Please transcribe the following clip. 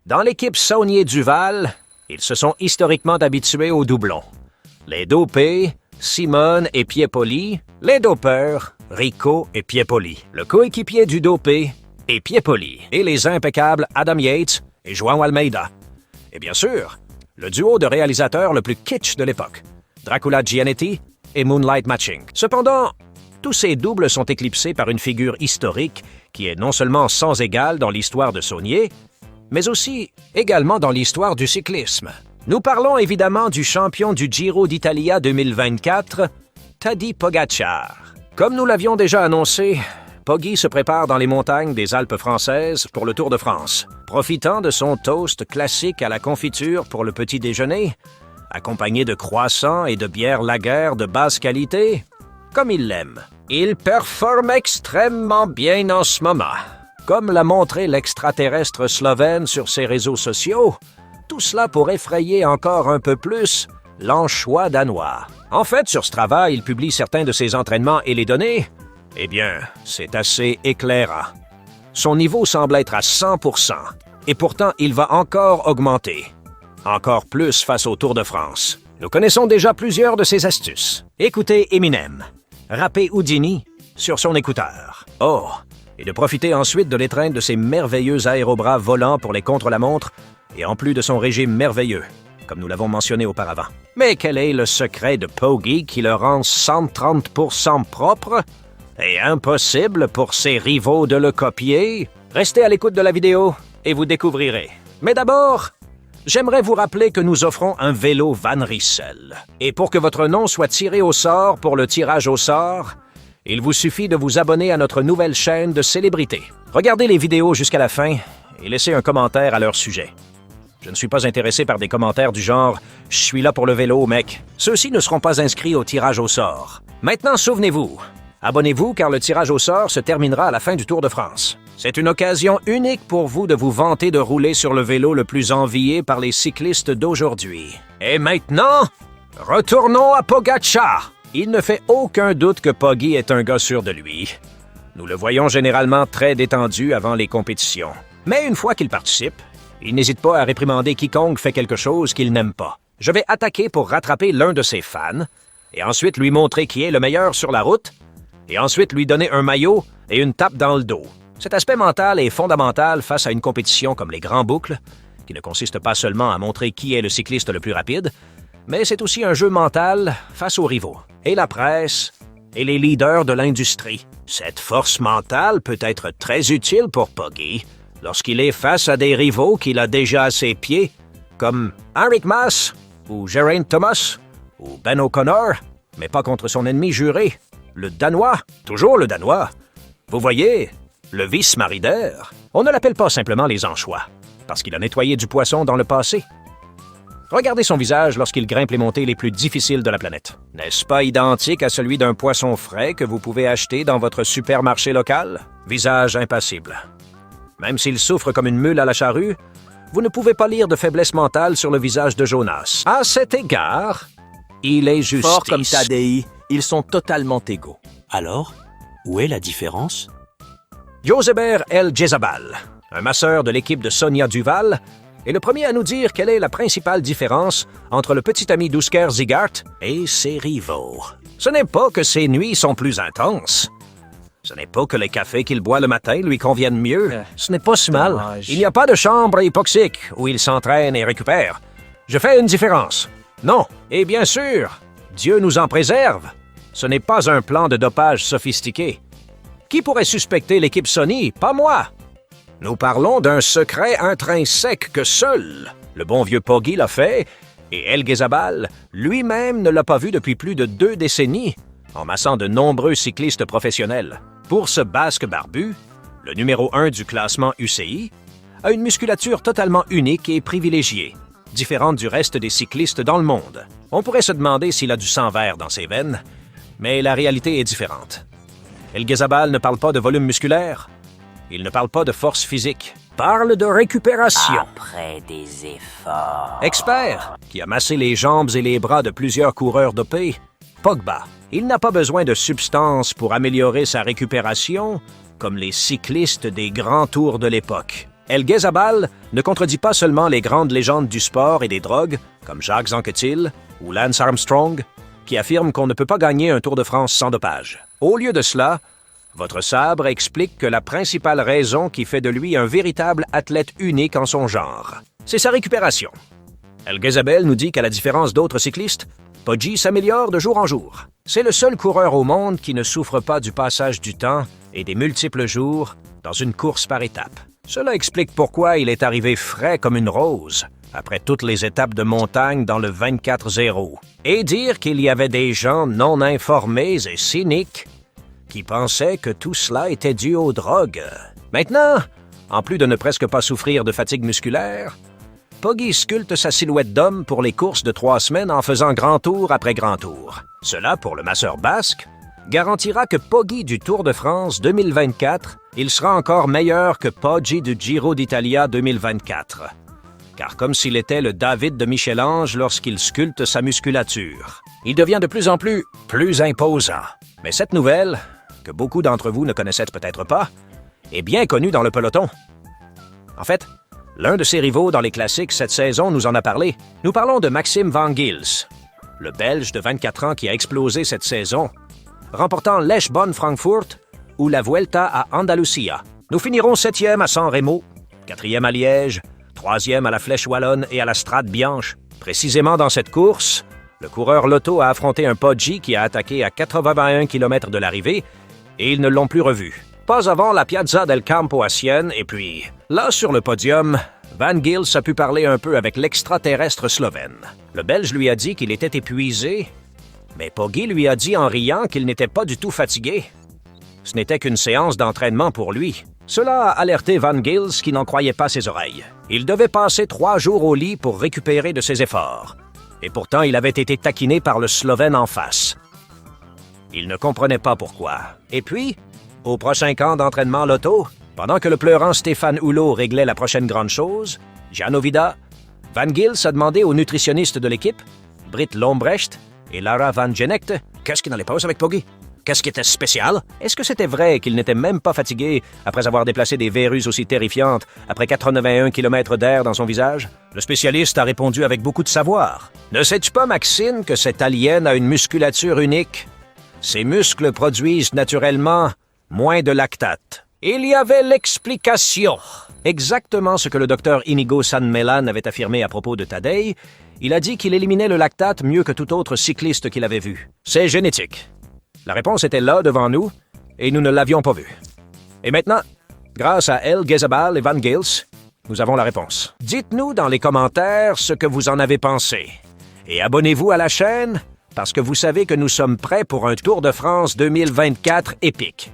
Dans l'équipe Saunier-Duval, ils se sont historiquement habitués aux doublons. Les dopés, Simone et Piepoli, les dopeurs, Rico et Piepoli. Le coéquipier du dopé est Piepoli et les impeccables Adam Yates et João Almeida. Et bien sûr, le duo de réalisateurs le plus kitsch de l'époque, Dracula Giannetti et Moonlight Matching. Cependant, tous ces doubles sont éclipsés par une figure historique qui est non seulement sans égale dans l'histoire de Saunier, mais aussi également dans l'histoire du cyclisme. Nous parlons évidemment du champion du Giro d'Italia 2024, Tadej Pogačar. Comme nous l'avions déjà annoncé, Poggy se prépare dans les montagnes des Alpes françaises pour le Tour de France, profitant de son toast classique à la confiture pour le petit déjeuner, accompagné de croissants et de bières lager de basse qualité, comme il l'aime. Il performe extrêmement bien en ce moment. Comme l'a montré l'extraterrestre slovène sur ses réseaux sociaux, tout cela pour effrayer encore un peu plus l'anchois danois. En fait, sur Strava, il publie certains de ses entraînements et les données. Eh bien, c'est assez éclairant. Son niveau semble être à 100%, et pourtant il va encore augmenter. Encore plus face au Tour de France. Nous connaissons déjà plusieurs de ses astuces. Écoutez Eminem, rapper Houdini sur son écouteur. Oh! Et de profiter ensuite de l'étreinte de ses merveilleux aérobras volants pour les contre-la-montre, et en plus de son régime merveilleux, comme nous l'avons mentionné auparavant. Mais quel est le secret de Poggy qui le rend 130% propre et impossible pour ses rivaux de le copier? Restez à l'écoute de la vidéo et vous découvrirez. Mais d'abord, j'aimerais vous rappeler que nous offrons un vélo Van Rissel. Et pour que votre nom soit tiré au sort pour le tirage au sort, il vous suffit de vous abonner à notre nouvelle chaîne de célébrités. Regardez les vidéos jusqu'à la fin et laissez un commentaire à leur sujet. Je ne suis pas intéressé par des commentaires du genre « Je suis là pour le vélo, mec ». Ceux-ci ne seront pas inscrits au tirage au sort. Maintenant, souvenez-vous, abonnez-vous car le tirage au sort se terminera à la fin du Tour de France. C'est une occasion unique pour vous de vous vanter de rouler sur le vélo le plus envié par les cyclistes d'aujourd'hui. Et maintenant, retournons à Pogačar. Il ne fait aucun doute que Poggy est un gars sûr de lui. Nous le voyons généralement très détendu avant les compétitions. Mais une fois qu'il participe, il n'hésite pas à réprimander quiconque fait quelque chose qu'il n'aime pas. Je vais attaquer pour rattraper l'un de ses fans, et ensuite lui montrer qui est le meilleur sur la route, et ensuite lui donner un maillot et une tape dans le dos. Cet aspect mental est fondamental face à une compétition comme les grands boucles, qui ne consiste pas seulement à montrer qui est le cycliste le plus rapide, mais c'est aussi un jeu mental face aux rivaux, et la presse, et les leaders de l'industrie. Cette force mentale peut être très utile pour Poggy lorsqu'il est face à des rivaux qu'il a déjà à ses pieds, comme Enric Mas, ou Geraint Thomas, ou Ben O'Connor, mais pas contre son ennemi juré, le Danois, toujours le Danois. Vous voyez, le vice-marider, on ne l'appelle pas simplement les anchois, parce qu'il a nettoyé du poisson dans le passé. Regardez son visage lorsqu'il grimpe les montées les plus difficiles de la planète. N'est-ce pas identique à celui d'un poisson frais que vous pouvez acheter dans votre supermarché local? Visage impassible. Même s'il souffre comme une mule à la charrue, vous ne pouvez pas lire de faiblesse mentale sur le visage de Jonas. À cet égard, il est justice. Fort comme Tadej, ils sont totalement égaux. Alors, où est la différence? Joseber El Jezabal, un masseur de l'équipe de Sonia Duval, est le premier à nous dire quelle est la principale différence entre le petit ami d'Husker Zigart et ses rivaux. Ce n'est pas que ses nuits sont plus intenses. Ce n'est pas que les cafés qu'il boit le matin lui conviennent mieux. Ce n'est pas si mal. Dommage. Il n'y a pas de chambre hypoxique où il s'entraîne et récupère. Je fais une différence. Non. Et bien sûr, Dieu nous en préserve. Ce n'est pas un plan de dopage sophistiqué. Qui pourrait suspecter l'équipe Sony? Pas moi. Nous parlons d'un secret intrinsèque que seul le bon vieux Poggy l'a fait, et El Ghezabal lui-même ne l'a pas vu depuis plus de 2 décennies, en massant de nombreux cyclistes professionnels. Pour ce basque barbu, le numéro 1 du classement UCI a une musculature totalement unique et privilégiée, différente du reste des cyclistes dans le monde. On pourrait se demander s'il a du sang vert dans ses veines, mais la réalité est différente. El Ghezabal ne parle pas de volume musculaire, il ne parle pas de force physique, parle de récupération. Après des efforts. Expert, qui a massé les jambes et les bras de plusieurs coureurs dopés, Pogba. Il n'a pas besoin de substances pour améliorer sa récupération, comme les cyclistes des grands tours de l'époque. El Ghezabal ne contredit pas seulement les grandes légendes du sport et des drogues, comme Jacques Anquetil ou Lance Armstrong, qui affirment qu'on ne peut pas gagner un Tour de France sans dopage. Au lieu de cela, votre sabre explique que la principale raison qui fait de lui un véritable athlète unique en son genre, c'est sa récupération. El Ghezabel nous dit qu'à la différence d'autres cyclistes, Poggi s'améliore de jour en jour. C'est le seul coureur au monde qui ne souffre pas du passage du temps et des multiples jours dans une course par étapes. Cela explique pourquoi il est arrivé frais comme une rose après toutes les étapes de montagne dans le 24-0. Et dire qu'il y avait des gens non informés et cyniques qui pensaient que tout cela était dû aux drogues. Maintenant, en plus de ne presque pas souffrir de fatigue musculaire, Poggi sculpte sa silhouette d'homme pour les courses de 3 semaines en faisant grand tour après grand tour. Cela, pour le masseur basque, garantira que Poggi du Tour de France 2024, il sera encore meilleur que Poggi du Giro d'Italia 2024. Car comme s'il était le David de Michel-Ange lorsqu'il sculpte sa musculature, il devient de plus en plus imposant. Mais cette nouvelle, que beaucoup d'entre vous ne connaissaient peut-être pas, est bien connue dans le peloton. En fait, l'un de ses rivaux dans les classiques cette saison nous en a parlé. Nous parlons de Maxime Van Gils, le Belge de 24 ans qui a explosé cette saison, remportant l'Esch-Bonn-Frankfurt ou la Vuelta à Andalusia. Nous finirons 7e à San Remo, 4e à Liège, 3e à la Flèche Wallonne et à la Strade Bianche. Précisément dans cette course, le coureur Lotto a affronté un Poggi qui a attaqué à 81 km de l'arrivée et ils ne l'ont plus revu. Pas avant la Piazza del Campo à Sienne et puis, là sur le podium, Van Gils a pu parler un peu avec l'extraterrestre slovène. Le Belge lui a dit qu'il était épuisé, mais Poggi lui a dit en riant qu'il n'était pas du tout fatigué. Ce n'était qu'une séance d'entraînement pour lui. Cela a alerté Van Gils qui n'en croyait pas ses oreilles. Il devait passer 3 jours au lit pour récupérer de ses efforts. Et pourtant, il avait été taquiné par le Slovène en face. Il ne comprenait pas pourquoi. Et puis, au prochain camp d'entraînement Lotto, pendant que le pleurant Stéphane Hulot réglait la prochaine grande chose, Jan Ovida, Van Gils a demandé aux nutritionnistes de l'équipe, Britt Lombrecht et Lara Van Genecht, qu'est-ce qui n'allait pas avec Poggi? Qu'est-ce qui était spécial? Est-ce que c'était vrai qu'il n'était même pas fatigué après avoir déplacé des verrues aussi terrifiantes après 81 km d'air dans son visage? Le spécialiste a répondu avec beaucoup de savoir. Ne sais-tu pas, Maxime, que cet alien a une musculature unique? Ses muscles produisent naturellement moins de lactate. Il y avait l'explication. Exactement ce que le docteur Inigo San Millán avait affirmé à propos de Tadej. Il a dit qu'il éliminait le lactate mieux que tout autre cycliste qu'il avait vu. C'est génétique. La réponse était là devant nous, et nous ne l'avions pas vue. Et maintenant, grâce à El Ghezabal et Van Gils, nous avons la réponse. Dites-nous dans les commentaires ce que vous en avez pensé. Et abonnez-vous à la chaîne, parce que vous savez que nous sommes prêts pour un Tour de France 2024 épique.